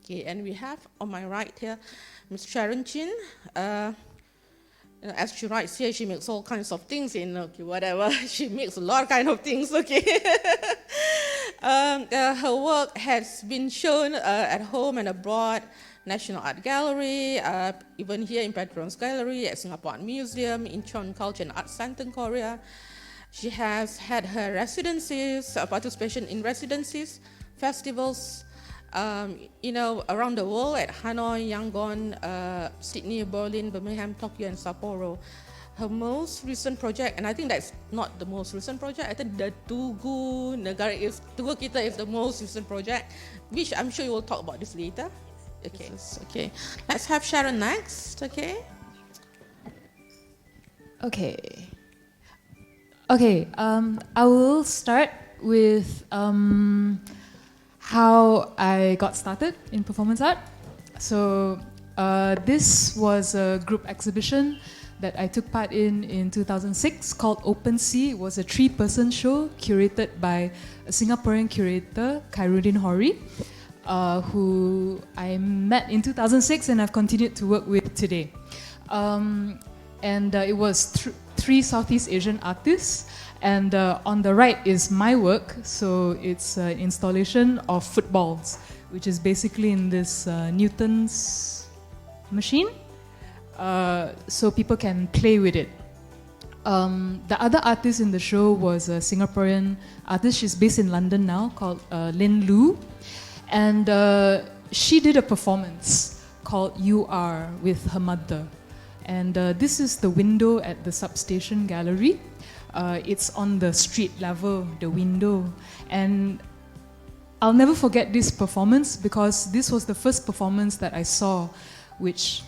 Okay, and we have on my right here, Ms. Sharon Chin. As she writes here, she makes all kinds of things in, okay, whatever. She makes a lot of kind of things, okay. Her work has been shown at home and abroad, National Art Gallery, even here in PETRONAS Gallery, at Singapore Art Museum, in Incheon Culture and Art Center in Korea. She has had her residencies, participation in residencies, festivals, around the world at Hanoi, Yangon, Sydney, Berlin, Birmingham, Tokyo, and Sapporo. Her most recent project, and I think that's not the most recent project, I think the Tugu Kita is the most recent project, which I'm sure you will talk about this later. Okay, okay. Let's have Sharon next, okay? Okay. Okay, I will start with how I got started in performance art. So this was a group exhibition that I took part in 2006 called Open Sea. It was a 3-person show curated by a Singaporean curator, Khairuddin Hori, who I met in 2006 and I've continued to work with today. It was 3 Southeast Asian artists, and on the right is my work. So it's an installation of footballs, which is basically in this Newton's machine, so people can play with it. The other artist in the show was a Singaporean artist. She's based in London now, called Lin Lu, and she did a performance called You Are with her mother. And this is the window at the substation gallery. It's on the street level, the window. And I'll never forget this performance because this was the first performance that I saw, which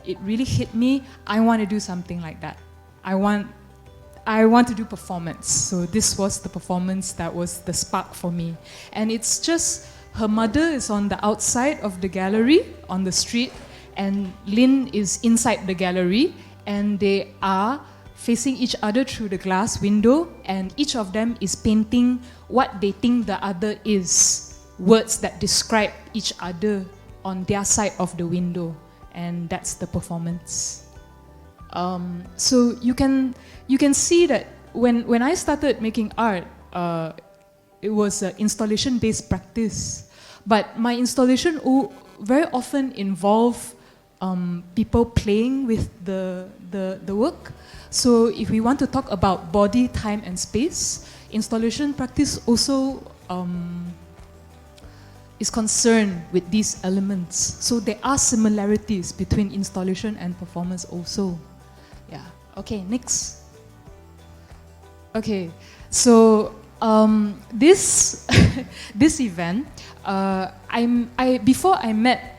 it really hit me. I want to do something like that. I want to do performance. So this was the performance that was the spark for me. And it's just, her mother is on the outside of the gallery, on the street, and Lin is inside the gallery, and they are facing each other through the glass window, and each of them is painting what they think the other is, words that describe each other on their side of the window, and that's the performance. So you can see that when I started making art, it was an installation-based practice, but my installation very often involve people playing with the work. So if we want to talk about body, time and space, installation practice also is concerned with these elements. So there are similarities between installation and performance also. Yeah. Okay, next. Okay, so this this event, before I met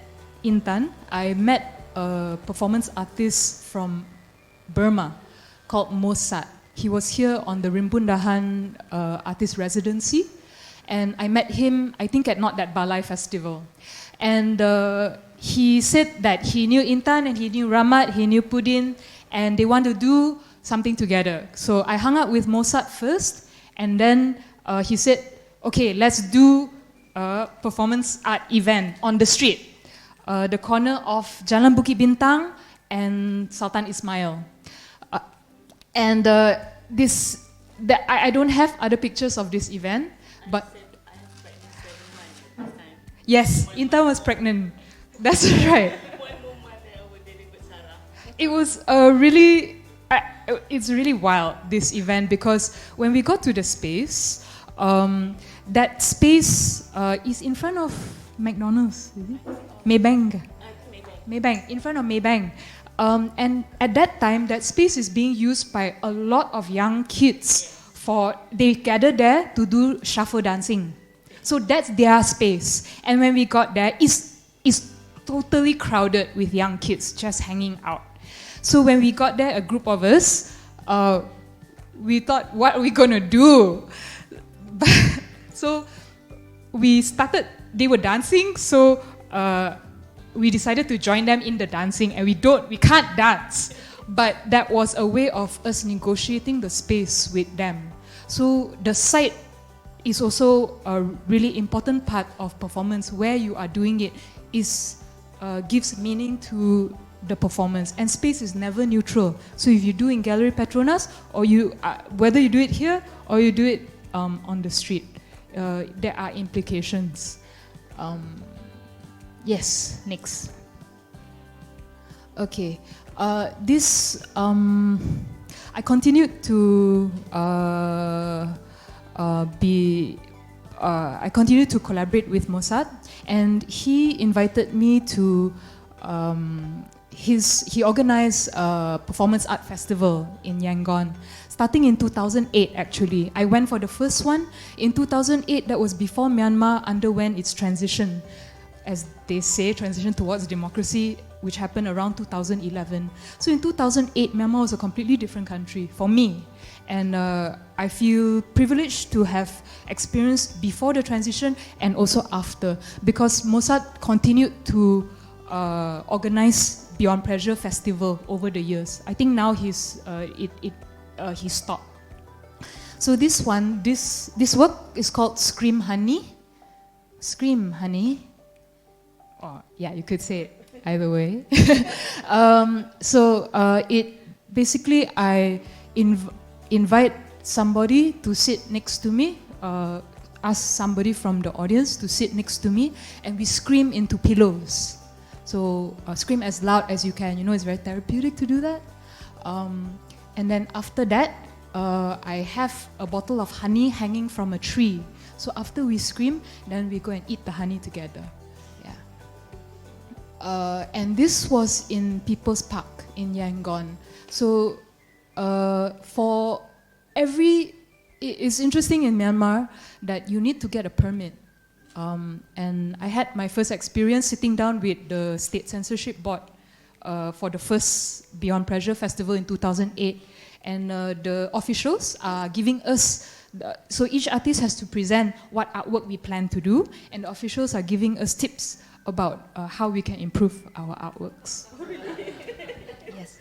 Intan, I met a performance artist from Burma called Mosat. He was here on the Rimpundahan artist residency, and I met him, I think, at Not That Balai Festival. And he said that he knew Intan and he knew Ramat, he knew Pudin, and they want to do something together. So I hung out with Mosat first, and then he said, okay, let's do a performance art event on the street. The corner of Jalan Bukit Bintang and Sultan Ismail. I don't have other pictures of this event, but yes, Intan was pregnant. That's right. It was it's really wild, this event, because when we got to the space, that space is in front of McDonald's, is it? Maybank, in front of Maybank. And at that time, that space is being used by a lot of young kids. They gather there to do shuffle dancing. So that's their space. And when we got there, it's totally crowded with young kids just hanging out. So when we got there, a group of us, we thought, what are we gonna do? So we started, they were dancing, so we decided to join them in the dancing, and we can't dance. But that was a way of us negotiating the space with them. So the site is also a really important part of performance. Where you are doing it gives meaning to the performance, and space is never neutral. So if you do in Gallery Petronas, or whether you do it here or you do it on the street, there are implications. Yes, next. Okay, I continued to I continued to collaborate with Mossad, and he invited me to he organized a performance art festival in Yangon, starting in 2008 actually. I went for the first one in 2008. That was before Myanmar underwent its transition, as they say, transition towards democracy, which happened around 2011. So in 2008, Myanmar was a completely different country for me. And I feel privileged to have experienced before the transition and also after, because Mossad continued to organize Beyond Pressure Festival over the years. I think now he stopped. So this work is called Scream Honey. Scream Honey. Oh, yeah, you could say it either way. It basically, I invite somebody to sit next to me, ask somebody from the audience to sit next to me, and we scream into pillows. So scream as loud as you can. You know, it's very therapeutic to do that. And then after that, I have a bottle of honey hanging from a tree. So after we scream, then we go and eat the honey together. And this was in People's Park in Yangon. So it's interesting in Myanmar that you need to get a permit. And I had my first experience sitting down with the State Censorship Board for the first Beyond Pressure Festival in 2008. And the officials are giving us, so each artist has to present what artwork we plan to do, and the officials are giving us tips about how we can improve our artworks. Oh, really? Yes.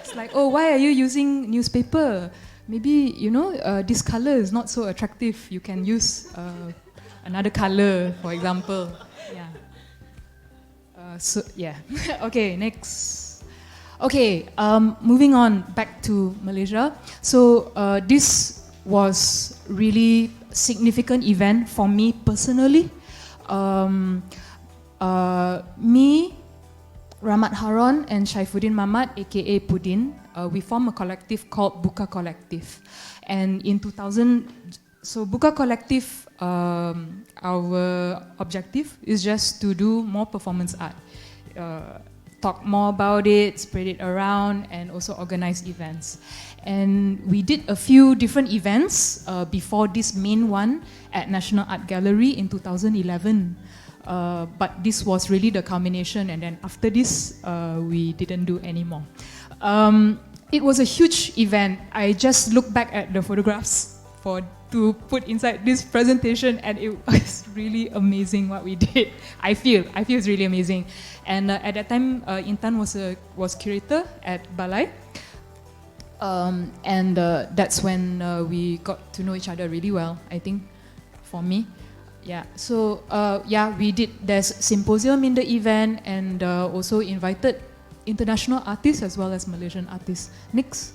It's like, oh, why are you using newspaper? Maybe, you know, this color is not so attractive. You can use another color, for example. Yeah. Okay, next. Okay, moving on back to Malaysia. So this was really significant event for me personally. Me, Rahmat Haron, and Shaifuddin Mamat, aka Pudin, we form a collective called Buka Collective. And in 2000, so Buka Collective, our objective is just to do more performance art. Talk more about it, spread it around, and also organize events. And we did a few different events before this main one at National Art Gallery in 2011. But this was really the culmination, and then after this, we didn't do any more. It was a huge event. I just look back at the photographs to put inside this presentation, and it was really amazing what we did. I feel it's really amazing. And at that time, Intan was curator at Balai. And that's when we got to know each other really well, I think, for me. Yeah, so we did, there's symposium in the event, and also invited international artists as well as Malaysian artists. Next.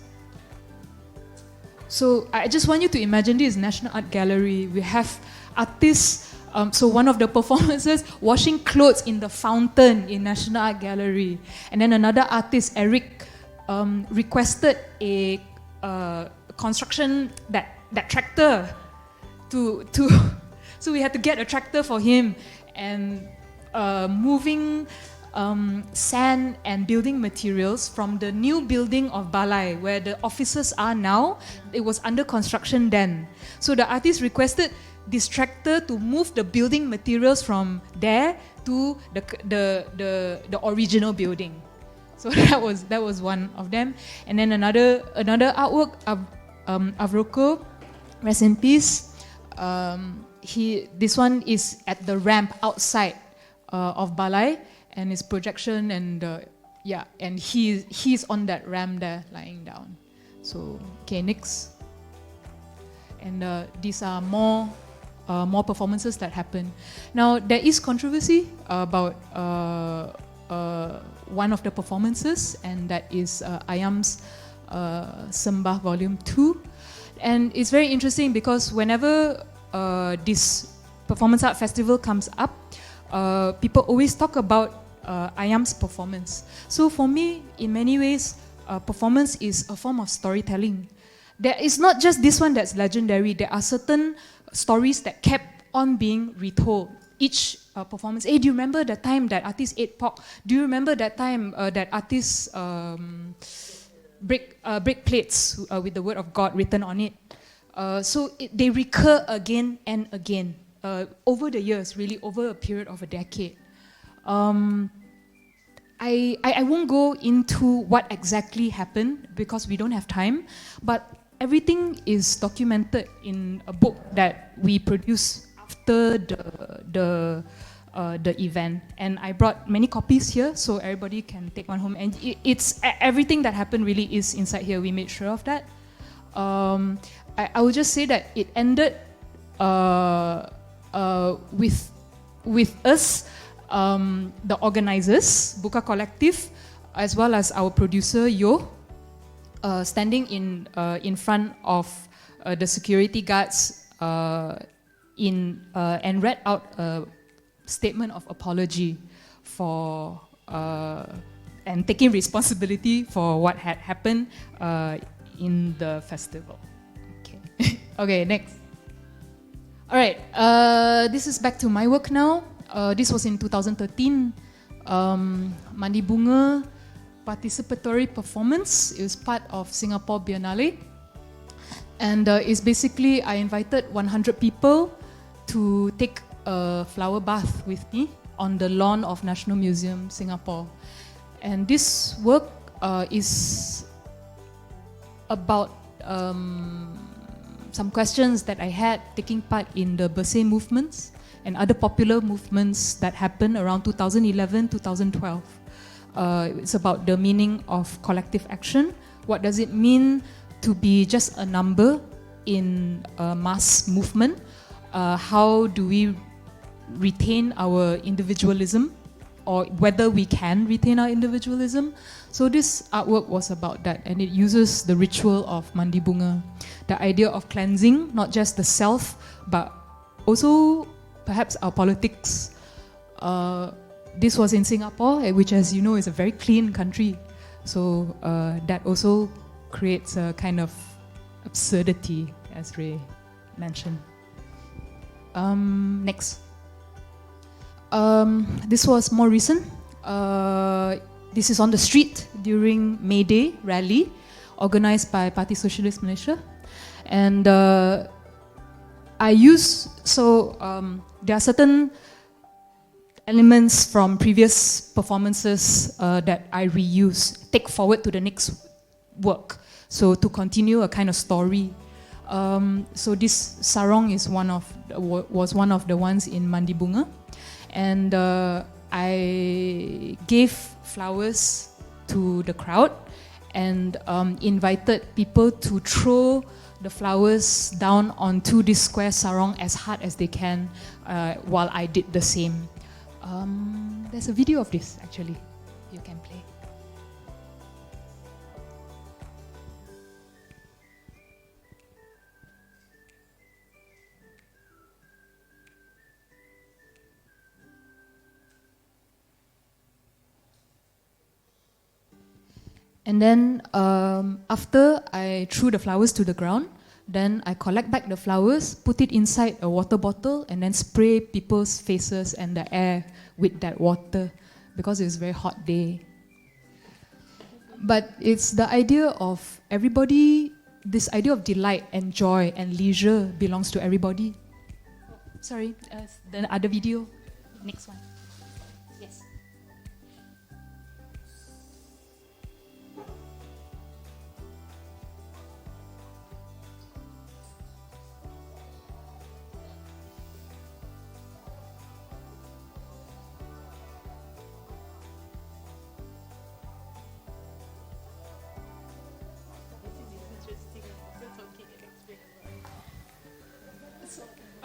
So I just want you to imagine this National Art Gallery. We have artists, so one of the performances, washing clothes in the fountain in National Art Gallery. And then another artist, Eric, requested a construction, that tractor to so we had to get a tractor for him, and moving sand and building materials from the new building of Balai, where the offices are now. It was under construction then. So the artist requested this tractor to move the building materials from there to the original building. So that was one of them. And then another artwork, Avroko, rest in peace. This one is at the ramp outside of Balai, and his projection, and and he's on that ramp there, lying down. So okay, next. and these are more performances that happen. Now there is controversy about one of the performances, and that is Ayam's Sembah Volume 2. And it's very interesting because whenever this performance art festival comes up, people always talk about Ayam's performance. So for me, in many ways, performance is a form of storytelling. There is not just this one that's legendary. There are certain stories that kept on being retold. Each performance. Hey, do you remember the time that artist ate pork? Do you remember that time that artist break plates with the word of God written on it? So they recur again and again over the years, really over a period of a decade. I won't go into what exactly happened because we don't have time, but everything is documented in a book that we produce after the event, and I brought many copies here so everybody can take one home. And it's everything that happened really is inside here. We made sure of that. I will just say that it ended with us, the organizers, Buka Collective, as well as our producer Yo, standing in front of the security guards and read out a statement of apology for and taking responsibility for what had happened in the festival. Okay, okay, next. All right, this is back to my work now. This was in 2013. Mandi Bunga participatory performance. It was part of Singapore Biennale. And it's basically, I invited 100 people to take a flower bath with me on the lawn of National Museum, Singapore. And this work is about some questions that I had taking part in the Bersih movements and other popular movements that happened around 2011, 2012. It's about the meaning of collective action. What does it mean to be just a number in a mass movement? How do we retain our individualism, or whether we can retain our individualism? So this artwork was about that, and it uses the ritual of Mandi Bunga, the idea of cleansing, not just the self, but also perhaps our politics. This was in Singapore, which, as you know, is a very clean country. So that also creates a kind of absurdity, as Ray mentioned. Next. This was more recent. This is on the street during May Day rally organized by Parti Socialist Malaysia. And I use, there are certain elements from previous performances that I reuse, take forward to the next work. So to continue a kind of story. So this sarong is was one of the ones in Mandi Bunga. And I gave flowers to the crowd and invited people to throw the flowers down onto this square sarong as hard as they can while I did the same. There's a video of this, actually. You can play. And then after I threw the flowers to the ground, then I collect back the flowers, put it inside a water bottle, and then spray people's faces and the air with that water because it's a very hot day. But it's the idea of everybody, this idea of delight and joy and leisure belongs to everybody. Sorry, the other video, next one. Yes.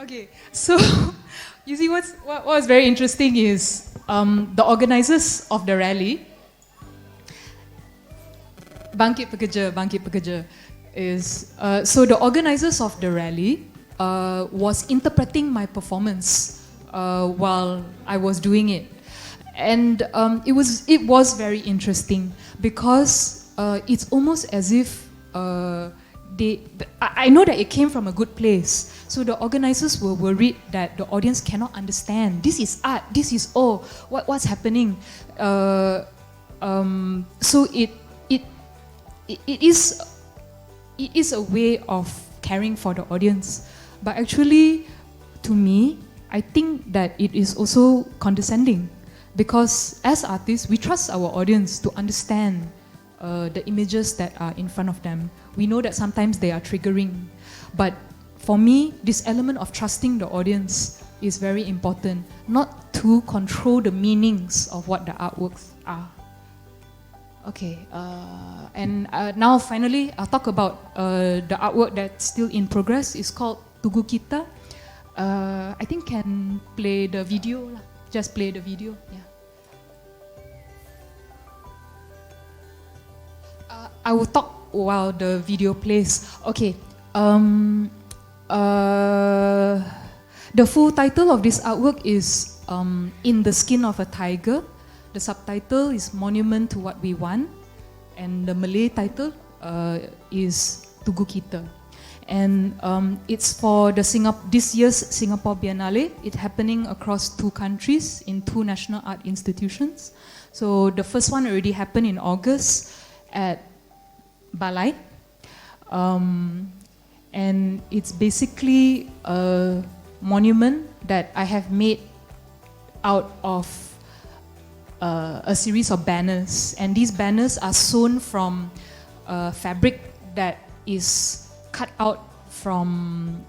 Okay, so you see what was very interesting is the organizers of the rally, Bangkit Pekerja, is so the organizers of the rally was interpreting my performance while I was doing it, and it was very interesting because it's almost as if I know that it came from a good place. So the organizers were worried that the audience cannot understand. This is art. This is what's happening. So it is a way of caring for the audience. But actually, to me, I think that it is also condescending because as artists, we trust our audience to understand the images that are in front of them. We know that sometimes they are triggering, but for me, this element of trusting the audience is very important, not to control the meanings of what the artworks are. Okay, and now finally, I'll talk about the artwork that's still in progress. It's called Tugu Kita. I think can play the video lah. Just play the video, yeah. I will talk while the video plays. Okay. The full title of this artwork is In the Skin of a Tiger. The subtitle is Monument to What We Want. And the Malay title is Tugu Kita. And it's for this year's Singapore Biennale. It's happening across 2 countries in 2 national art institutions. So the first one already happened in August at Balai, and it's basically a monument that I have made out of a series of banners, and these banners are sewn from fabric that is cut out from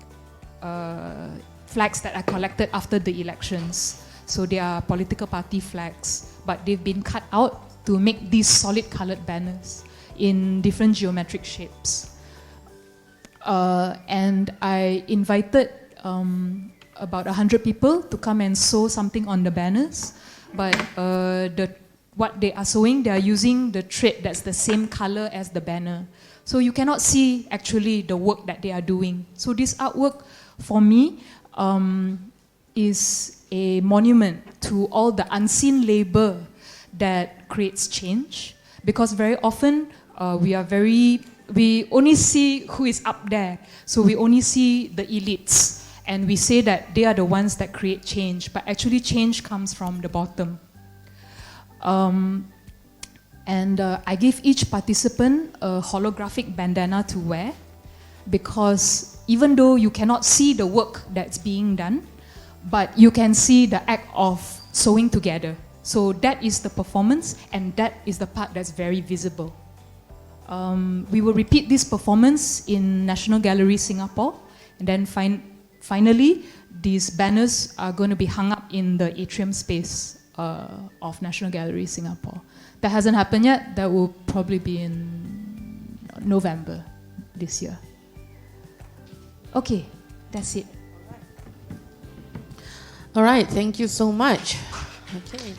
flags that are collected after the elections. So they are political party flags, but they've been cut out to make these solid colored banners in different geometric shapes. And I invited about 100 people to come and sew something on the banners. But what they are sewing, they are using the thread that's the same color as the banner. So you cannot see actually the work that they are doing. So this artwork, for me, is a monument to all the unseen labor that creates change. Because very often, we only see who is up there. So we only see the elites. And we say that they are the ones that create change. But actually change comes from the bottom. I gave each participant a holographic bandana to wear. Because even though you cannot see the work that's being done, but you can see the act of sewing together. So that is the performance, and that is the part that's very visible. We will repeat this performance in National Gallery Singapore, and then finally, these banners are going to be hung up in the atrium space of National Gallery Singapore. That hasn't happened yet. That will probably be in November this year. Okay, that's it. All right, thank you so much. Okay.